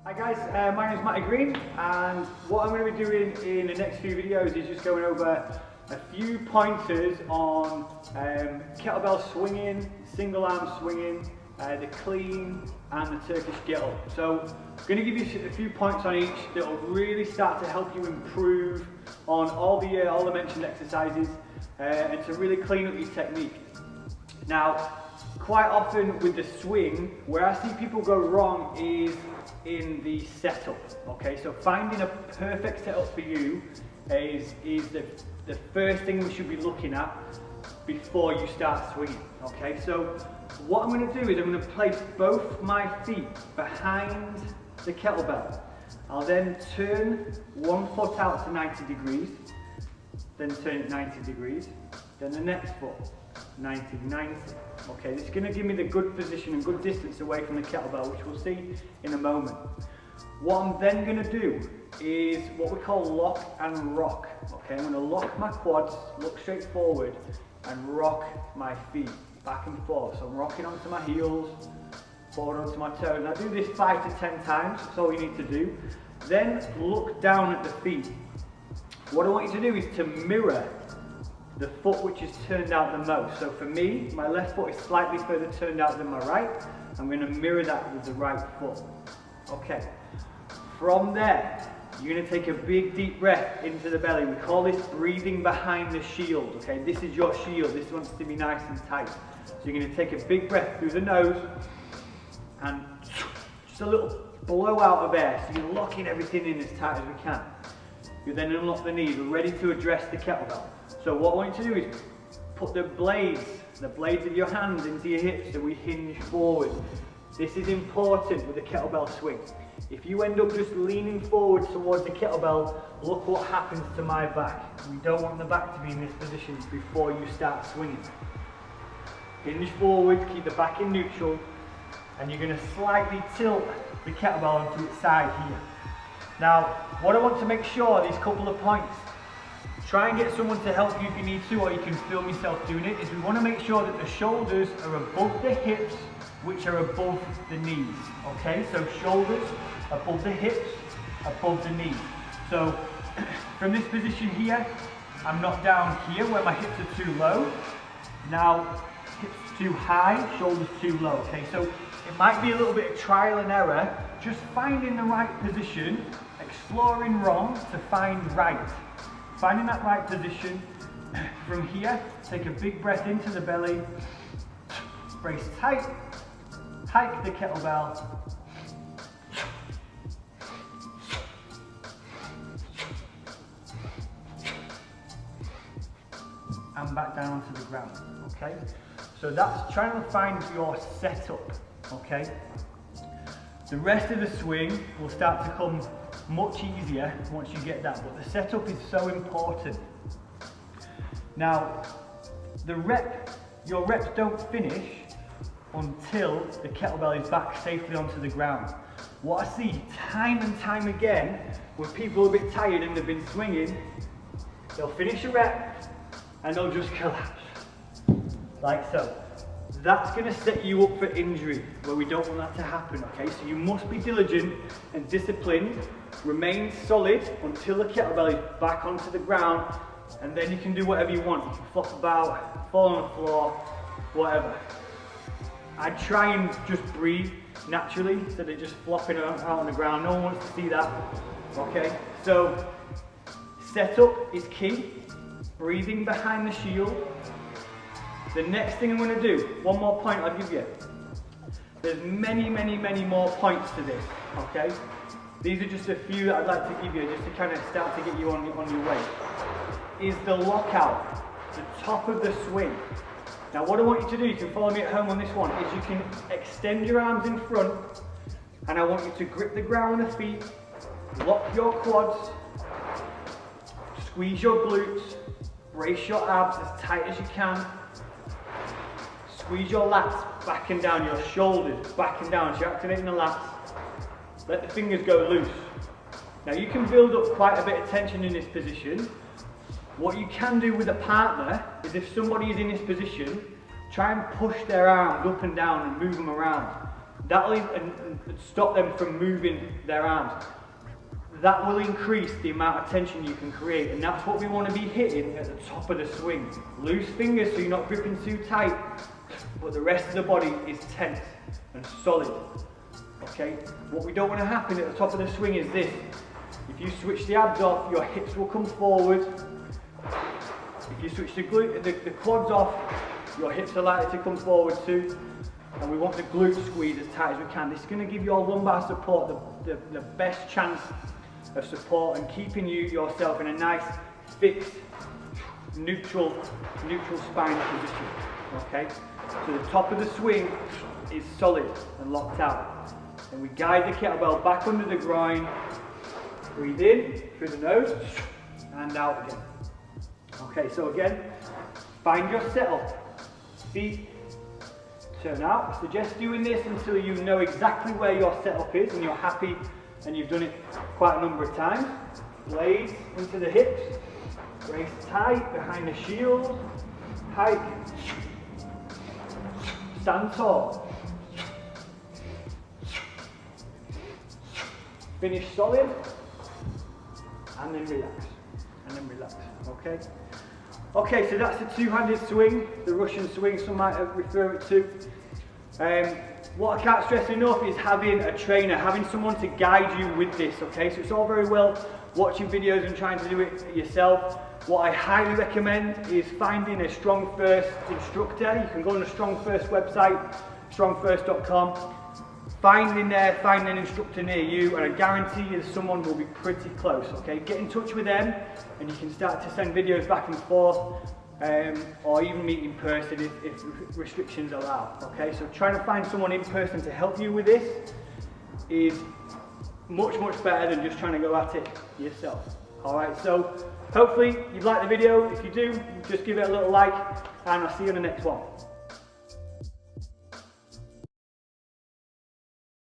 Hi guys, my name is Matty Green, and what I'm going to be doing in the next few videos is just going over a few pointers on kettlebell swinging, single arm swinging, the clean and the Turkish get-up. So I'm going to give you a few points on each that will really start to help you improve on all the mentioned exercises and to really clean up your technique. Now, quite often with the swing, where I see people go wrong is in the setup. Okay, so finding a perfect setup for you is the first thing we should be looking at before you start swinging. Okay, so what I'm going to do is I'm going to place both my feet behind the kettlebell. I'll then turn one foot out to 90 degrees, then turn it 90 degrees, then the next foot 90. Okay, this is going to give me the good position and good distance away from the kettlebell, which we'll see in a moment. What I'm then going to do is what we call lock and rock. Okay, I'm going to lock my quads, look straight forward, and rock my feet back and forth. So I'm rocking onto my heels, forward onto my toes. And I do this 5 to 10 times, that's all you need to do. Then look down at the feet. What I want you to do is to mirror the foot which is turned out the most. So for me, my left foot is slightly further turned out than my right. I'm going to mirror that with the right foot. Okay. From there, you're going to take a big deep breath into the belly. We call this breathing behind the shield. Okay, this is your shield. This wants to be nice and tight. So you're going to take a big breath through the nose and just a little blowout of air. So you're locking everything in as tight as we can. You then unlock the knees. We're ready to address the kettlebell. So what I want you to do is put the blades of your hands into your hips so we hinge forward. This is important with the kettlebell swing. If you end up just leaning forward towards the kettlebell, look what happens to my back. We don't want the back to be in this position before you start swinging. Hinge forward, keep the back in neutral, and you're going to slightly tilt the kettlebell onto its side here. Now, what I want to make sure, these couple of points, try and get someone to help you if you need to, or you can film yourself doing it, is we want to make sure that the shoulders are above the hips, which are above the knees. Okay, so shoulders above the hips, above the knees. So from this position here, I'm not down here where my hips are too low. Now, hips too high, shoulders too low. Okay, so it might be a little bit of trial and error, just finding the right position, exploring wrong to find right. Finding that right position. From here, take a big breath into the belly, brace tight, hike the kettlebell, and back down onto the ground. Okay, so that's trying to find your setup. Okay, the rest of the swing will start to come much easier once you get that, but the setup is so important. Now, your reps don't finish until the kettlebell is back safely onto the ground. What I see time and time again, when people are a bit tired and they've been swinging, they'll finish a rep and they'll just collapse, like so. That's going to set you up for injury, where we don't want that to happen, okay? So you must be diligent and disciplined, remain solid until the kettlebell is back onto the ground, and then you can do whatever you want. You can flop about, fall on the floor, whatever. I try and just breathe naturally instead of just flopping out on the ground. No one wants to see that, okay? So setup is key, breathing behind the shield. The next thing I'm going to do, one more point I'll give you. There's many more points to this, okay? These are just a few that I'd like to give you just to kind of start to get you on your way. Is the lockout, the top of the swing. Now what I want you to do, you can follow me at home on this one, is you can extend your arms in front, and I want you to grip the ground with the feet, lock your quads, squeeze your glutes, brace your abs as tight as you can. Squeeze your lats back and down, your shoulders back and down, so you're activating the lats. Let the fingers go loose. Now you can build up quite a bit of tension in this position. What you can do with a partner is, if somebody is in this position, try and push their arms up and down and move them around. that'll stop them from moving their arms. That will increase the amount of tension you can create, and that's what we want to be hitting at the top of the swing. Loose fingers so you're not gripping too tight, but the rest of the body is tense and solid. Okay? What we don't want to happen at the top of the swing is this. If you switch the abs off, your hips will come forward. If you switch the quads off, your hips are likely to come forward too. And we want the glute squeeze as tight as we can. This is going to give your lumbar support the best chance of support and keeping yourself in a nice, fixed, neutral spine position. Okay? So the top of the swing is solid and locked out. And we guide the kettlebell back under the groin. Breathe in through the nose and out again. Okay, so again, find your setup. Feet turn out. I suggest doing this until you know exactly where your setup is and you're happy and you've done it quite a number of times. Blades into the hips, brace tight behind the shield, hike, stand tall, finish solid, and then relax, okay? Okay, so that's the two-handed swing, the Russian swing, some might refer it to. What I can't stress enough is having a trainer, having someone to guide you with this, okay? So it's all very well watching videos and trying to do it yourself. What I highly recommend is finding a Strongfirst instructor. You can go on the Strongfirst website, strongfirst.com. Find an instructor near you, and I guarantee you someone will be pretty close, okay? Get in touch with them and you can start to send videos back and forth, or even meet in person if restrictions allow, okay? So trying to find someone in person to help you with this is much better than just trying to go at it yourself. Alright, so hopefully you've liked the video. If you do, just give it a little like, and I'll see you on the next one.